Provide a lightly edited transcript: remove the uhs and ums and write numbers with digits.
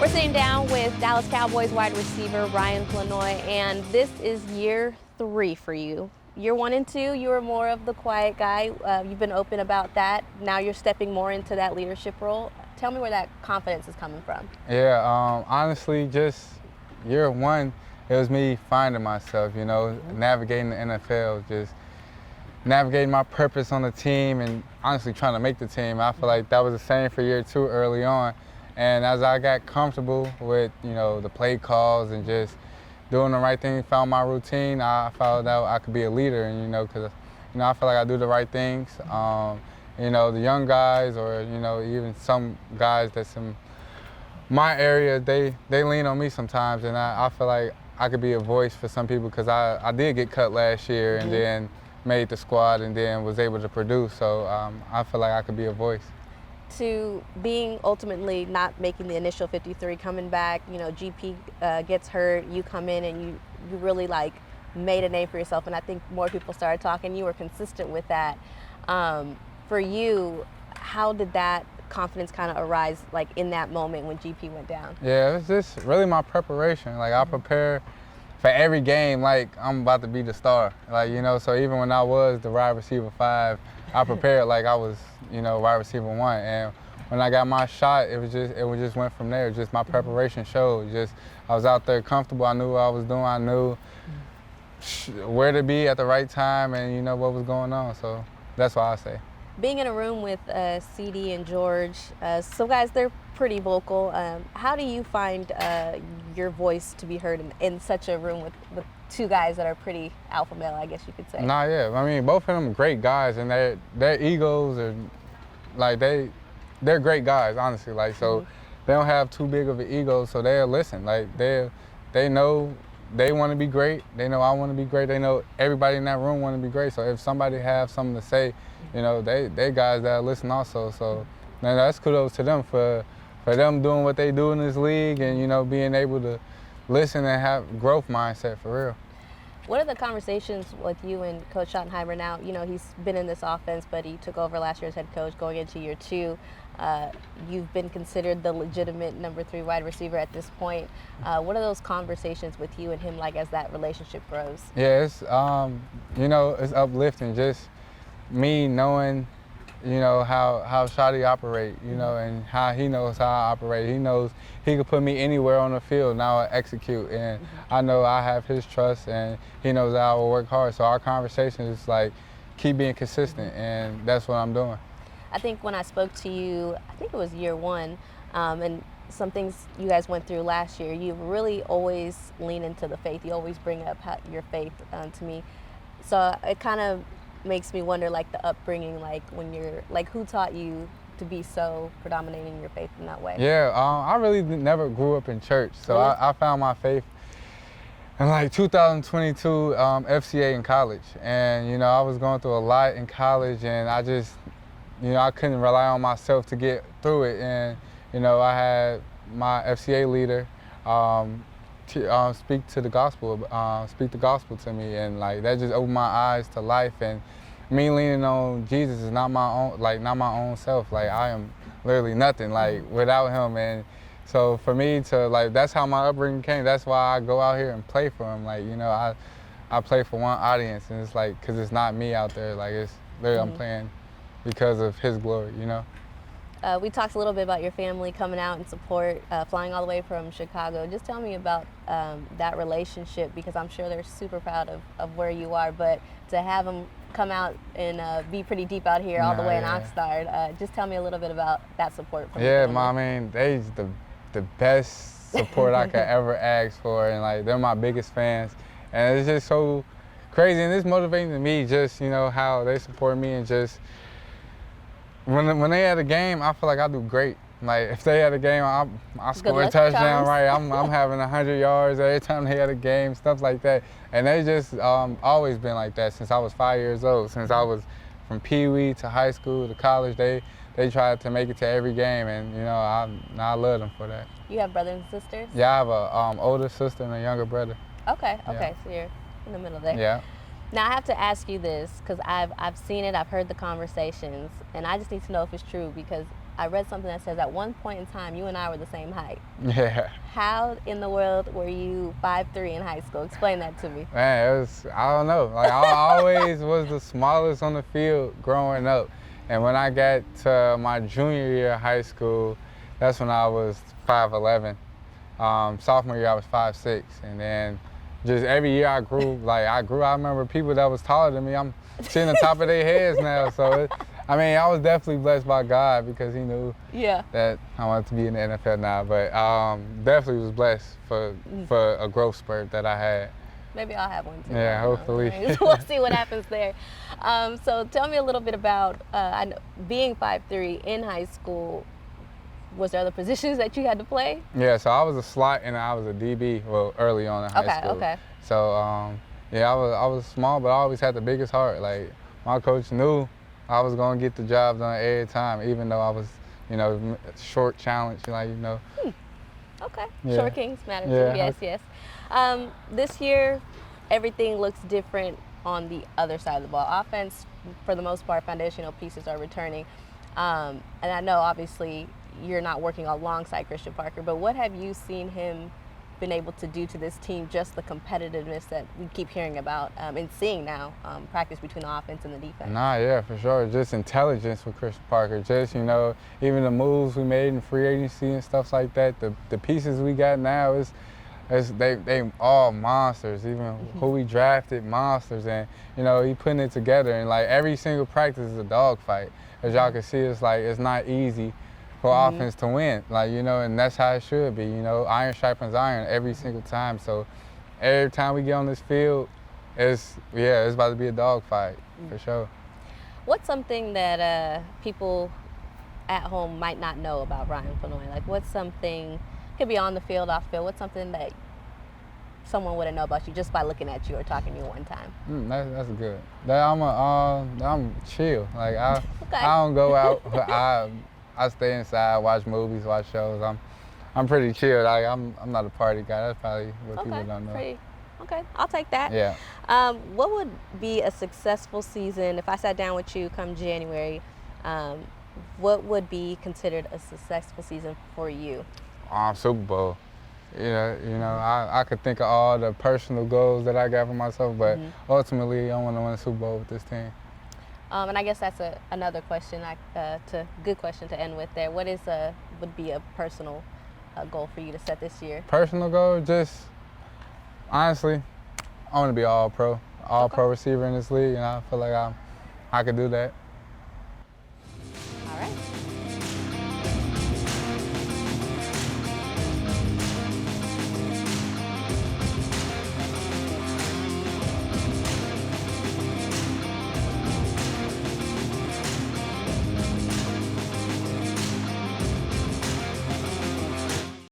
We're sitting down with Dallas Cowboys wide receiver Ryan Flournoy, and this is year 3 for you. Year 1 and 2, you were more of the quiet guy. You've been open about that. Now you're stepping more into that leadership role. Tell me where that confidence is coming from. Yeah, honestly, just year 1, it was me finding myself, navigating the NFL, just navigating my purpose on the team and honestly trying to make the team. I feel like that was the same for year 2 early on. And as I got comfortable with, the play calls and just doing the right thing, found my routine, I found out I could be a leader. And, because, I feel like I do the right things. The young guys or, even some guys that's in my area, they lean on me sometimes. And I feel like I could be a voice for some people because I did get cut last year and then made the squad and then was able to produce. So I feel like I could be a voice. To being ultimately not making the initial 53, coming back, GP gets hurt, you come in and you really made a name for yourself, and I think more people started talking. You were consistent with that. For you, how did that confidence kind of arise in that moment when GP went down? Yeah, it was just really my preparation. I prepare for every game like I'm about to be the star. So even when I was the wide receiver 5, I prepared like I was, wide receiver 1. And when I got my shot, it just went from there. Just my preparation showed. I was out there comfortable. I knew what I was doing. I knew where to be at the right time and what was going on. So that's why I say. Being in a room with CD and George, so guys, they're pretty vocal. How do you find your voice to be heard in such a room with 2 guys that are pretty alpha male, I guess you could say? Nah, yeah. I mean, both of them are great guys, and their egos are they're great guys, honestly. So they don't have too big of an ego, so they'll listen. They know they want to be great. They know I want to be great. They know everybody in that room want to be great. So if somebody have something to say, they guys that listen also. So that's kudos to them for them doing what they do in this league and being able to listen and have growth mindset for real. What are the conversations with you and Coach Schottenheimer now? He's been in this offense, but he took over last year as head coach going into year 2. You've been considered the legitimate number 3 wide receiver at this point. What are those conversations with you and him like as that relationship grows? Yeah, it's it's uplifting. Just me knowing, how Shotty operate, and how he knows how I operate. He knows he could put me anywhere on the field. Now I execute, and I know I have his trust, and he knows that I will work hard. So our conversation is keep being consistent, and that's what I'm doing. I think when I spoke to you, I think it was year 1, and some things you guys went through last year, you really always lean into the faith. You always bring up your faith to me. So it kind of makes me wonder, the upbringing, when you're, who taught you to be so predominating your faith in that way? Yeah, I really never grew up in church, so really? I found my faith in 2022 FCA in college, and I was going through a lot in college, and I just, I couldn't rely on myself to get through it, and I had my FCA leader speak the gospel to me, and that just opened my eyes to life. And me leaning on Jesus is not my own self. I am literally nothing without him. And so for me to that's how my upbringing came. That's why I go out here and play for him. I play for one audience, and it's because it's not me out there. It's literally I'm playing because of his glory. We talked a little bit about your family coming out and support, flying all the way from Chicago. Just tell me about that relationship, because I'm sure they're super proud of where you are, but to have them come out and be pretty deep out here all the way in Oxnard. Just tell me a little bit about that support from your family. I mean, they's the best support I could ever ask for, and they're my biggest fans. And it's just so crazy, and it's motivating to me just, how they support me, and just when they had a game, I feel like I do great. If they had a game, I score a touchdown, right? I'm having 100 yards every time they had a game, stuff like that. And they just always been like that since I was 5 years old. Since I was from Pee Wee to high school to college, they tried to make it to every game, and I love them for that. You have brothers and sisters? Yeah, I have a older sister and a younger brother. Okay, so you're in the middle there. Yeah. Now I have to ask you this because I've seen it, I've heard the conversations, and I just need to know if it's true because I read something that says at one point in time you and I were the same height. Yeah. How in the world were you 5'3" in high school? Explain that to me. Man, it was, I don't know. Like, I always was the smallest on the field growing up. And when I got to my junior year of high school, that's when I was 5'11". Sophomore year, I was 5'6". And then just every year I grew, I remember people that was taller than me, I'm sitting on top of their heads now. So, I was definitely blessed by God because he knew that I wanted to be in the NFL now. But definitely was blessed for a growth spurt that I had. Maybe I'll have one too. Yeah, hopefully. We'll see what happens there. So tell me a little bit about I know, being 5'3" in high school. Was there other positions that you had to play? Yeah, so I was a slot and I was a DB, well, early on in high school. Okay. So, yeah, I was small, but I always had the biggest heart. Like, my coach knew I was going to get the job done every time, even though I was, short challenge, Okay. Yeah. Short kings matter Yeah. too. Yes. This year, everything looks different on the other side of the ball. Offense, for the most part, foundational pieces are returning. And I know, obviously, you're not working alongside Christian Parker, but what have you seen him been able to do to this team, just the competitiveness that we keep hearing about and seeing now, practice between the offense and the defense? Yeah, for sure. Just intelligence with Christian Parker. Just, even the moves we made in free agency and stuff like that, the pieces we got now, they all monsters. Even who we drafted, monsters. And, he putting it together. And, every single practice is a dogfight. As y'all can see, it's not easy for offense to win, and that's how it should be, iron sharpens iron every single time. So every time we get on this field, it's about to be a dogfight, for sure. What's something that people at home might not know about Ryan Flournoy? What's something, could be on the field, off field, what's something that someone wouldn't know about you just by looking at you or talking to you one time? That's good. I'm chill. I don't go out. I stay inside, watch movies, watch shows. I'm pretty chill. I'm not a party guy. That's probably what people don't know. Okay, I'll take that. Yeah. What would be a successful season if I sat down with you come January? What would be considered a successful season for you? Super Bowl. I could think of all the personal goals that I got for myself, but ultimately I want to win a Super Bowl with this team. And I guess that's another question, good question to end with there. What would be a personal goal for you to set this year? Personal goal, just honestly, I want to be all pro receiver in this league, and I feel like I could do that.